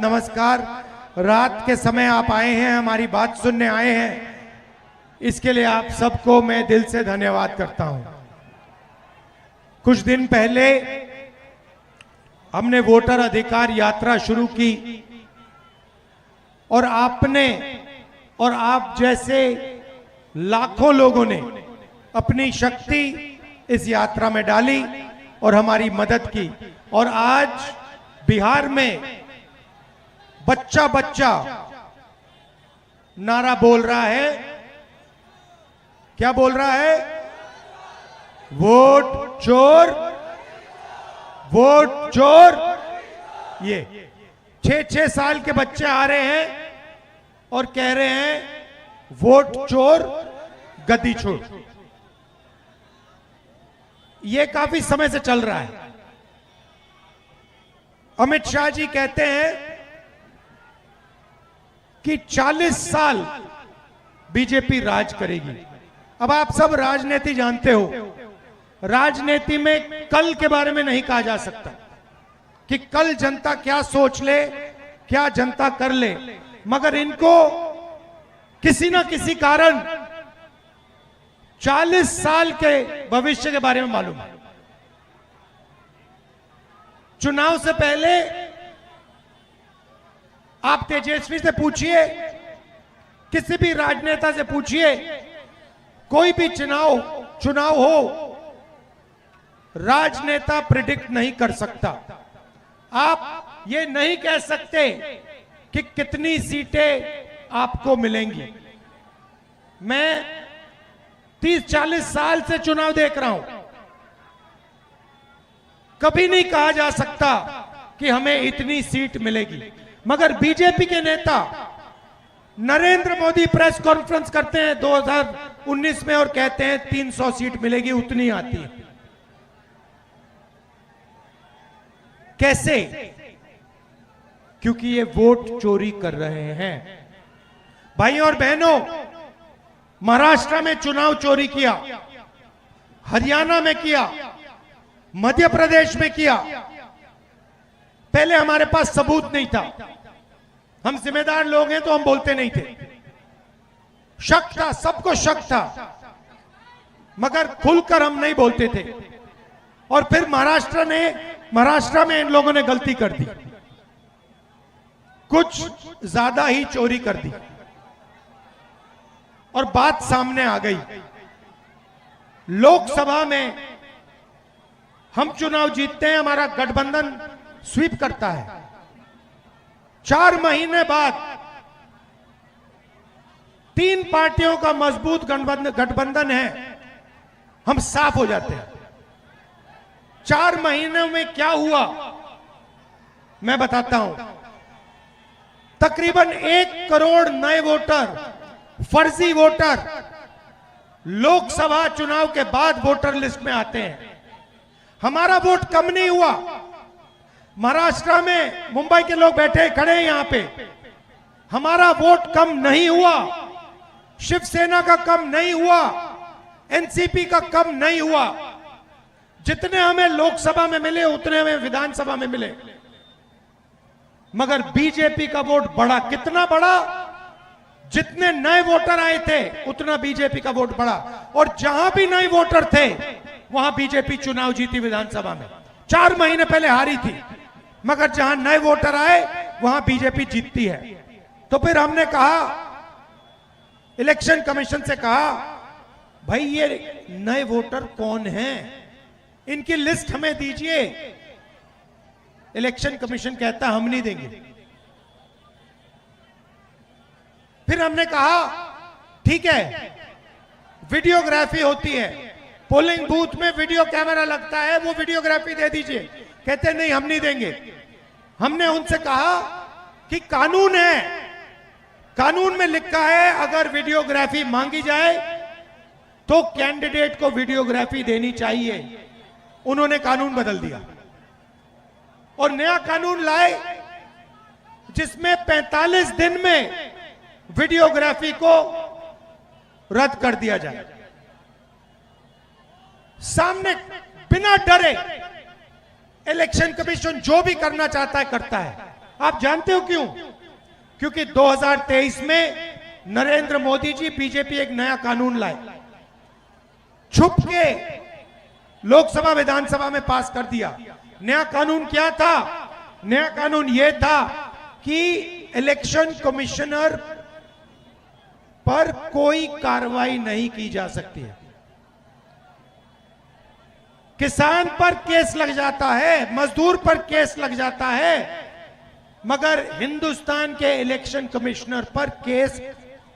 नमस्कार। रात के समय आप आए हैं, हमारी बात सुनने आए हैं, इसके लिए आप सबको मैं दिल से धन्यवाद करता हूं। कुछ दिन पहले हमने वोटर अधिकार यात्रा शुरू की और आपने और आप जैसे लाखों लोगों ने अपनी शक्ति इस यात्रा में डाली और हमारी मदद की। और आज बिहार में बच्चा बच्चा नारा बोल रहा है। क्या बोल रहा है? वोट चोर, वोट चोर। ये 6-6 साल के बच्चे आ रहे हैं और कह रहे हैं वोट चोर गद्दी छोड़। ये काफी समय से चल रहा है। अमित शाह जी कहते हैं कि 40 साल बीजेपी राज करेगी। अब आप सब राजनीति जानते हो, राजनीति में कल के बारे में नहीं कहा जा सकता कि कल जनता क्या सोच ले, क्या जनता कर ले, मगर इनको किसी ना किसी कारण 40 साल के भविष्य के बारे में मालूम है। चुनाव से पहले आप तेजस्वी से पूछिए, किसी भी राजनेता से पूछिए, कोई भी चुनाव हो, राजनेता प्रिडिक्ट नहीं कर सकता। आप ये नहीं कह सकते कि कितनी सीटें आपको मिलेंगी। मैं 30-40 साल से चुनाव देख रहा हूं, कभी नहीं कहा जा सकता कि हमें इतनी सीट मिलेगी। मगर बीजेपी के नेता नरेंद्र मोदी प्रेस कॉन्फ्रेंस करते हैं 2019 में और कहते हैं 300 सीट मिलेगी, उतनी आती है। कैसे? क्योंकि ये वोट चोरी कर रहे हैं। भाइयों और बहनों, महाराष्ट्र में चुनाव चोरी किया, हरियाणा में किया, मध्य प्रदेश में किया। पहले हमारे पास सबूत नहीं था, हम जिम्मेदार लोग हैं तो हम बोलते नहीं थे। शक था, सबको शक था, मगर खुलकर हम नहीं बोलते थे। और फिर महाराष्ट्र में इन लोगों ने गलती कर दी, कुछ ज्यादा ही चोरी कर दी और बात सामने आ गई। लोकसभा में हम चुनाव जीतते हैं, हमारा गठबंधन स्वीप करता है। 4 महीने बाद 3 पार्टियों का मजबूत गठबंधन है, हम साफ हो जाते हैं। 4 महीनों में क्या हुआ मैं बताता हूं। तकरीबन 1 करोड़ नए वोटर, फर्जी वोटर लोकसभा चुनाव के बाद वोटर लिस्ट में आते हैं। हमारा वोट कम नहीं हुआ। महाराष्ट्र में मुंबई के लोग बैठे खड़े हैं यहां पे, हमारा वोट कम नहीं हुआ, शिवसेना का कम नहीं हुआ, एनसीपी का कम नहीं हुआ। जितने हमें लोकसभा में मिले उतने हमें विधानसभा में मिले। मगर बीजेपी का वोट बढ़ा। कितना बढ़ा? जितने नए वोटर आए थे उतना बीजेपी का वोट बढ़ा। और जहां भी नए वोटर थे वहां बीजेपी चुनाव जीती विधानसभा में। 4 महीने पहले हारी थी, मगर जहां नए वोटर आए वहां बीजेपी जीतती है। तो फिर हमने कहा, इलेक्शन कमीशन से कहा, भाई ये नए वोटर कौन हैं, इनकी लिस्ट हमें दीजिए। इलेक्शन कमीशन कहता हम नहीं देंगे। फिर हमने कहा ठीक है, वीडियोग्राफी होती है, पोलिंग बूथ में वीडियो कैमरा लगता है, वो वीडियोग्राफी दे दीजिए। कहते नहीं, हम नहीं देंगे। हमने उनसे कहा कि कानून है, कानून में लिखा है अगर वीडियोग्राफी मांगी जाए तो कैंडिडेट को वीडियोग्राफी देनी चाहिए। उन्होंने कानून बदल दिया और नया कानून लाए जिसमें 45 दिन में वीडियोग्राफी को रद्द कर दिया जाए। सामने बिना डरे इलेक्शन कमीशन जो भी करना चाहता है करता है। आप जानते हो क्यों? क्योंकि 2023 में नरेंद्र मोदी जी बीजेपी एक नया कानून लाए, छुप के लोकसभा विधानसभा में पास कर दिया। नया कानून क्या था? नया कानून यह था कि इलेक्शन कमिश्नर पर कोई कार्रवाई नहीं की जा सकती है। किसान पर केस लग जाता है, मजदूर पर केस लग जाता है, मगर हिंदुस्तान के इलेक्शन कमिश्नर पर केस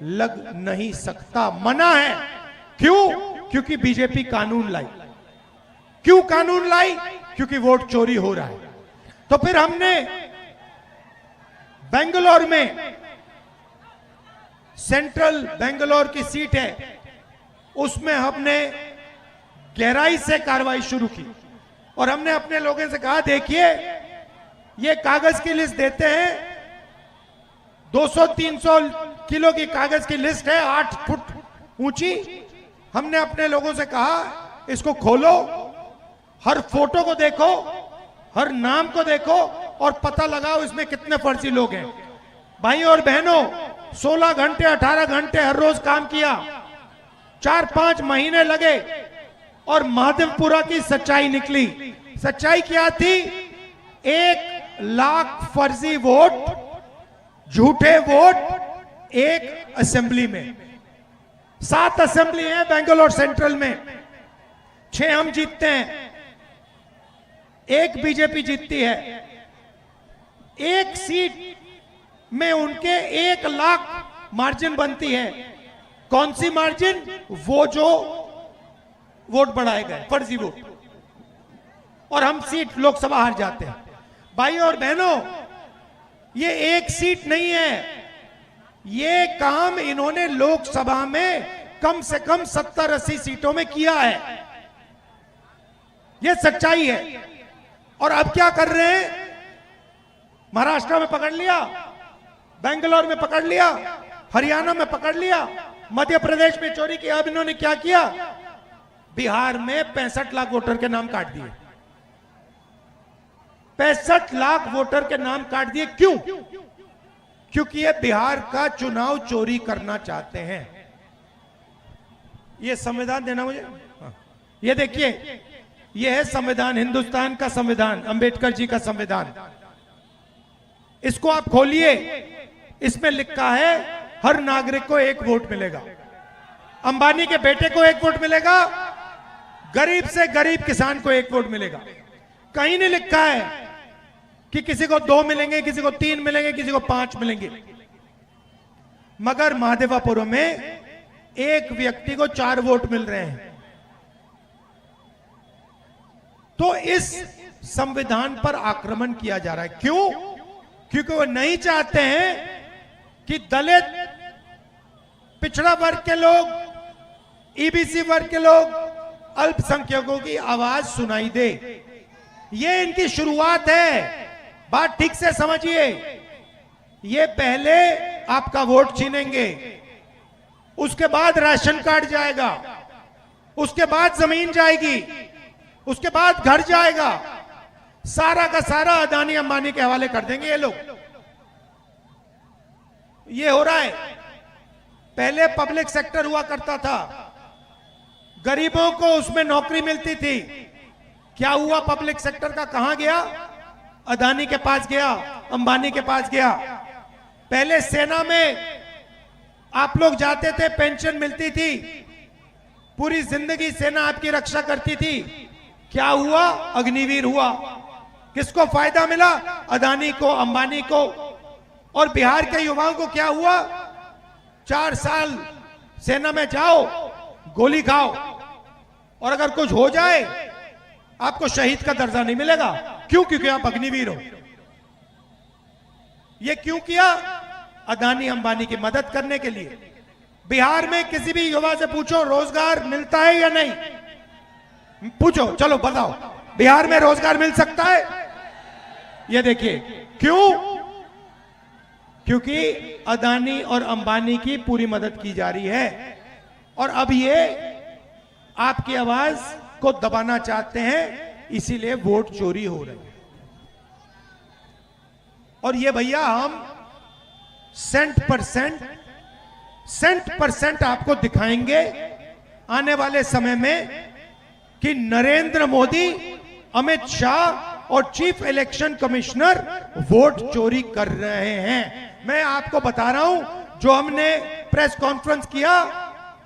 लग नहीं सकता, मना है। क्यों? क्योंकि बीजेपी कानून लाई। क्यों कानून लाई? क्योंकि वोट चोरी हो रहा है। तो फिर हमने बेंगलोर में, सेंट्रल बेंगलोर की सीट है, उसमें हमने गहराई से कार्रवाई शुरू की और हमने अपने लोगों से कहा, देखिए ये कागज की लिस्ट देते हैं, 200-300 किलो की कागज की लिस्ट है, 8 फुट ऊंची। हमने अपने लोगों से कहा, इसको खोलो, हर फोटो को देखो, हर नाम को देखो और पता लगाओ इसमें कितने फर्जी लोग हैं। भाई और बहनों, 16 घंटे 18 घंटे हर रोज काम किया, 4-5 महीने लगे और महादेवपुरा की सच्चाई निकली। सच्चाई क्या थी? 1 लाख फर्जी वोट, झूठे वोट एक असेंबली में। 7 असेंबली है बेंगलोर सेंट्रल में, 6 हम जीतते हैं, 1 बीजेपी जीतती है। 1 सीट में उनके 1 लाख मार्जिन बनती है। कौन सी मार्जिन? वो जो वोट बढ़ाए गए, फर्जी वोट, और हम सीट लोकसभा हार जाते हैं। भाई और बहनों, ये 1 सीट नहीं है, ये काम इन्होंने लोकसभा में कम से कम 70-80 सीटों में किया है। ये सच्चाई है। और अब क्या कर रहे हैं? महाराष्ट्र में पकड़ लिया, बेंगलोर में पकड़ लिया, हरियाणा में पकड़ लिया, मध्य प्रदेश में चोरी की। अब इन्होंने क्या किया? बिहार में 65 लाख वोटर के नाम काट दिए। 65 लाख वोटर के नाम काट दिए। क्यों? क्योंकि ये बिहार का चुनाव चोरी करना चाहते हैं। ये संविधान देना मुझे, ये देखिए, ये है संविधान, हिंदुस्तान का संविधान, अंबेडकर जी का संविधान। इसको आप खोलिए, इसमें लिखा है हर नागरिक को 1 वोट मिलेगा, अंबानी के बेटे को 1 वोट मिलेगा, गरीब से गरीब किसान को 1 वोट मिलेगा। कहीं नहीं लिखा है कि किसी को 2 मिलेंगे, किसी को 3 मिलेंगे, किसी को 5 मिलेंगे। मगर महादेवापुरम में एक व्यक्ति को 4 वोट मिल रहे हैं। तो इस संविधान पर आक्रमण किया जा रहा है। क्यों? क्योंकि वो नहीं चाहते हैं कि दलित, पिछड़ा वर्ग के लोग, ईबीसी वर्ग के लोग, अल्पसंख्यकों की आवाज सुनाई दे। ये इनकी शुरुआत है। बात ठीक से समझिए। ये पहले आपका वोट छीनेंगे, उसके बाद राशन कार्ड जाएगा, उसके बाद जमीन जाएगी, उसके बाद घर जाएगा, सारा का सारा अदानी अंबानी के हवाले कर देंगे ये लोग। ये हो रहा है। पहले पब्लिक सेक्टर हुआ करता था, गरीबों को उसमें नौकरी मिलती थी। क्या हुआ पब्लिक सेक्टर का? कहां गया? अदानी के पास गया, अंबानी के पास गया। पहले सेना में आप लोग जाते थे, पेंशन मिलती थी, पूरी जिंदगी सेना आपकी रक्षा करती थी। क्या हुआ? अग्निवीर हुआ। किसको फायदा मिला? अदानी को, अंबानी को। और बिहार के युवाओं को क्या हुआ? 4 साल सेना में जाओ, गोली खाओ, और अगर कुछ हो जाए आपको शहीद का दर्जा नहीं मिलेगा। क्यों? क्योंकि आप अग्निवीर हो। ये क्यों किया? अदानी अंबानी की मदद करने के लिए। बिहार में किसी भी युवा से पूछो रोजगार मिलता है या नहीं, पूछो, चलो बताओ, बिहार में रोजगार मिल सकता है? ये देखिए, क्यों? क्योंकि अदानी और अंबानी की पूरी मदद की जा रही है। और अब ये आपकी आवाज को दबाना चाहते हैं, इसीलिए वोट चोरी हो रही है। और ये भैया हम सेंट परसेंट आपको दिखाएंगे आने वाले समय में कि नरेंद्र मोदी, अमित शाह और चीफ इलेक्शन कमिश्नर वोट चोरी कर रहे हैं। मैं आपको बता रहा हूं, जो हमने प्रेस कॉन्फ्रेंस किया,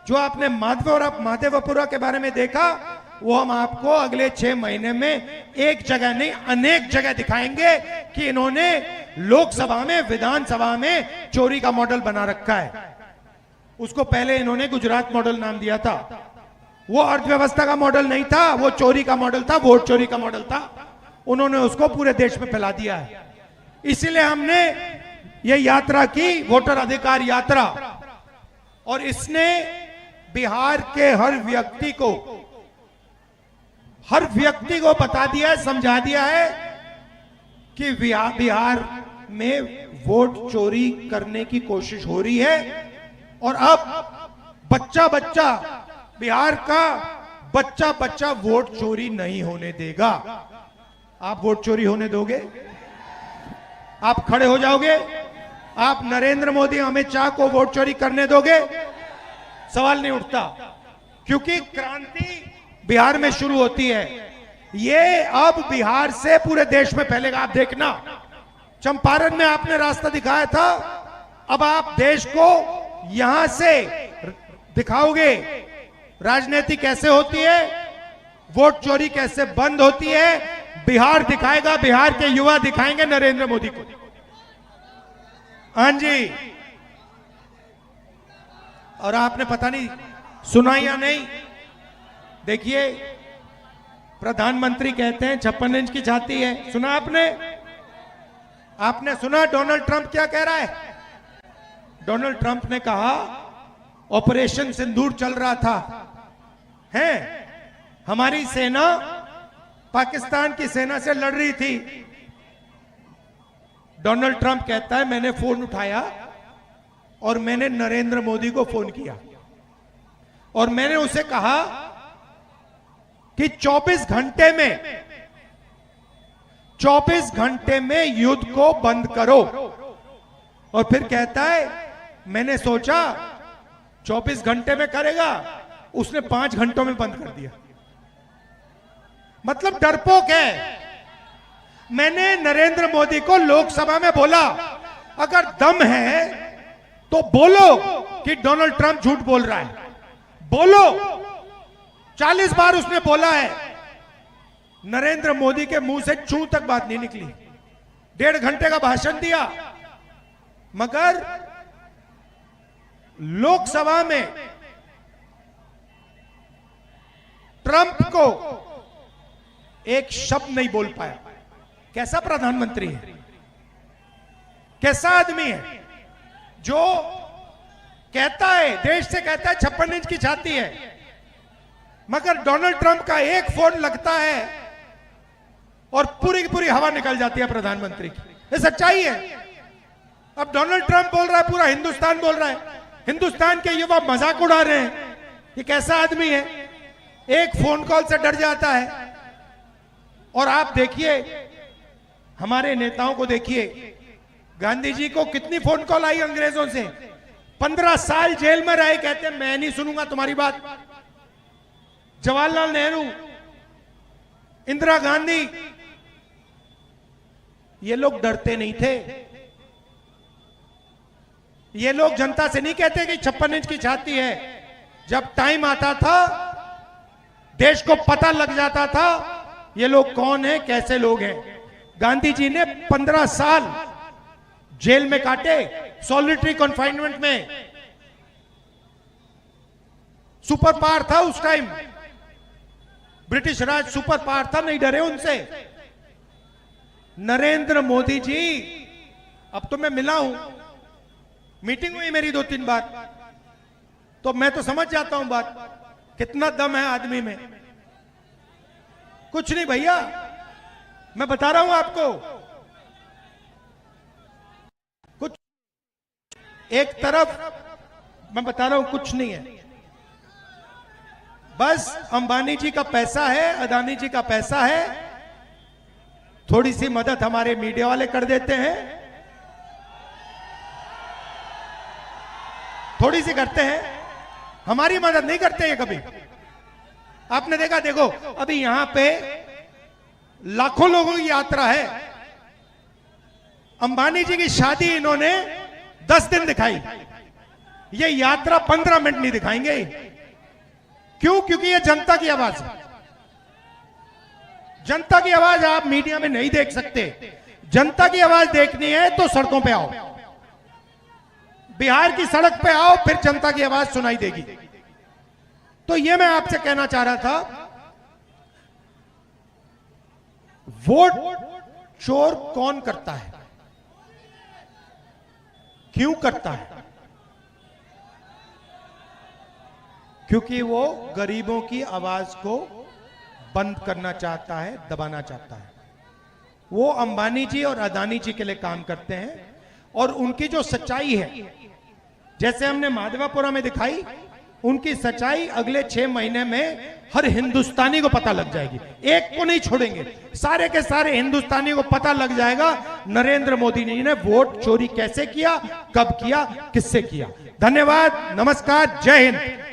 जो आपने माधेपुरा के बारे में देखा, वो हम आपको अगले 6 महीने में एक जगह नहीं अनेक जगह दिखाएंगे कि इन्होंने लोकसभा में, विधानसभा में चोरी का मॉडल बना रखा है। उसको पहले इन्होंने गुजरात मॉडल नाम दिया था। वो अर्थव्यवस्था का मॉडल नहीं था, वो चोरी का मॉडल था, वोट चोरी का मॉडल था। उन्होंने उसको पूरे देश में फैला दिया है। इसलिए हमने ये यात्रा की, वोटर अधिकार यात्रा, और इसने बिहार के हर व्यक्ति को बता दिया है, समझा दिया है कि बिहार में वोट चोरी करने की कोशिश हो रही है। और अब बच्चा बिहार का बच्चा वोट चोरी नहीं होने देगा। आप वोट चोरी होने दोगे? आप खड़े हो जाओगे? आप नरेंद्र मोदी, अमित शाह को वोट चोरी करने दोगे? सवाल नहीं उठता, क्योंकि क्रांति बिहार में शुरू होती है। ये अब बिहार से पूरे देश में फैलेगा। आप देखना, चंपारण में आपने रास्ता दिखाया था, अब आप देश को यहां से दिखाओगे राजनीति कैसे होती है, वोट चोरी कैसे बंद होती है। बिहार दिखाएगा, बिहार के युवा दिखाएंगे नरेंद्र मोदी को। हाँ जी, और आपने पता नहीं सुना या नहीं, देखिए प्रधानमंत्री कहते हैं 56 इंच की छाती है। सुना आपने? आपने सुना डोनाल्ड ट्रंप क्या कह रहा है? डोनाल्ड ट्रंप ने कहा ऑपरेशन सिंदूर चल रहा था, है हमारी सेना पाकिस्तान की सेना से लड़ रही थी। डोनाल्ड ट्रंप कहता है मैंने फोन उठाया और मैंने नरेंद्र मोदी को फोन किया और मैंने उसे कहा कि 24 घंटे में युद्ध को बंद करो। और फिर कहता है मैंने सोचा 24 घंटे में करेगा, उसने 5 घंटों में बंद कर दिया। मतलब डरपोक है। मैंने नरेंद्र मोदी को लोकसभा में बोला अगर दम है तो बोलो कि डोनाल्ड ट्रंप झूठ बोल रहा है, बोलो। 40 बार उसने बोला है, नरेंद्र मोदी के मुंह से चू तक बात नहीं निकली। 1.5 घंटे का भाषण दिया, मगर लोकसभा में ट्रंप को एक शब्द नहीं बोल पाया। कैसा प्रधानमंत्री है, कैसा आदमी है जो कहता है, देश से कहता है 56 इंच की छाती है, मगर डोनाल्ड ट्रंप का एक फोन लगता है और पूरी की पूरी हवा निकल जाती है प्रधानमंत्री की। ये सच्चाई है। अब डोनाल्ड ट्रंप बोल रहा है, पूरा हिंदुस्तान बोल रहा है, हिंदुस्तान के युवा मजाक उड़ा रहे हैं। ये कैसा आदमी है, एक फोन कॉल से डर जाता है। और आप देखिए हमारे नेताओं को, देखिए गांधी जी को कितनी फोन कॉल आई अंग्रेजों से। 15 साल जेल में रहे, कहते मैं नहीं सुनूंगा तुम्हारी बात। जवाहरलाल नेहरू, इंदिरा गांधी, ये लोग डरते नहीं थे। ये लोग जनता से नहीं कहते कि 56 इंच की छाती है। जब टाइम आता था, देश को पता लग जाता था ये लोग कौन है, कैसे लोग हैं। गांधी जी ने 15 साल जेल में काटे, सॉलिटरी कन्फाइनमेंट में। सुपर पावर था उस टाइम, ब्रिटिश राज सुपर पावर था, नहीं डरे उनसे। नरेंद्र मोदी जी, अब तो मैं मिला हूं, मीटिंग हुई मेरी 2-3 बार, तो मैं तो समझ जाता हूं बात, कितना दम है आदमी में। कुछ नहीं भैया, मैं बता रहा हूं आपको, कुछ एक तरफ मैं बता रहा हूं कुछ नहीं है। बस अंबानी जी का पैसा है, अदानी जी का पैसा है, थोड़ी सी मदद हमारे मीडिया वाले कर देते हैं थोड़ी सी करते हैं, हमारी मदद नहीं करते ये कभी। आपने देखा, देखो अभी यहां पे लाखों लोगों की यात्रा है। अंबानी जी की शादी इन्होंने 10 दिन दिखाई, ये यात्रा 15 मिनट नहीं दिखाएंगे। क्यों? क्योंकि ये जनता की आवाज है। जनता की आवाज आप मीडिया में नहीं देख सकते। जनता की आवाज देखनी है तो सड़कों पे आओ, बिहार की सड़क पे आओ, फिर जनता की आवाज सुनाई देगी। तो ये मैं आपसे कहना चाह रहा था, वोट चोर कौन करता है, क्यों करता है? क्योंकि वो गरीबों की आवाज को बंद करना चाहता है, दबाना चाहता है। वो अंबानी जी और अदानी जी के लिए काम करते हैं, और उनकी जो सच्चाई है, जैसे हमने माधवापुरा में दिखाई, उनकी सच्चाई अगले 6 महीने में हर हिंदुस्तानी को पता लग जाएगी। एक को नहीं छोड़ेंगे, सारे के सारे हिंदुस्तानी को पता लग जाएगा नरेंद्र मोदी जी ने वोट चोरी कैसे किया, कब किया, किससे किया। धन्यवाद, नमस्कार, जय हिंद।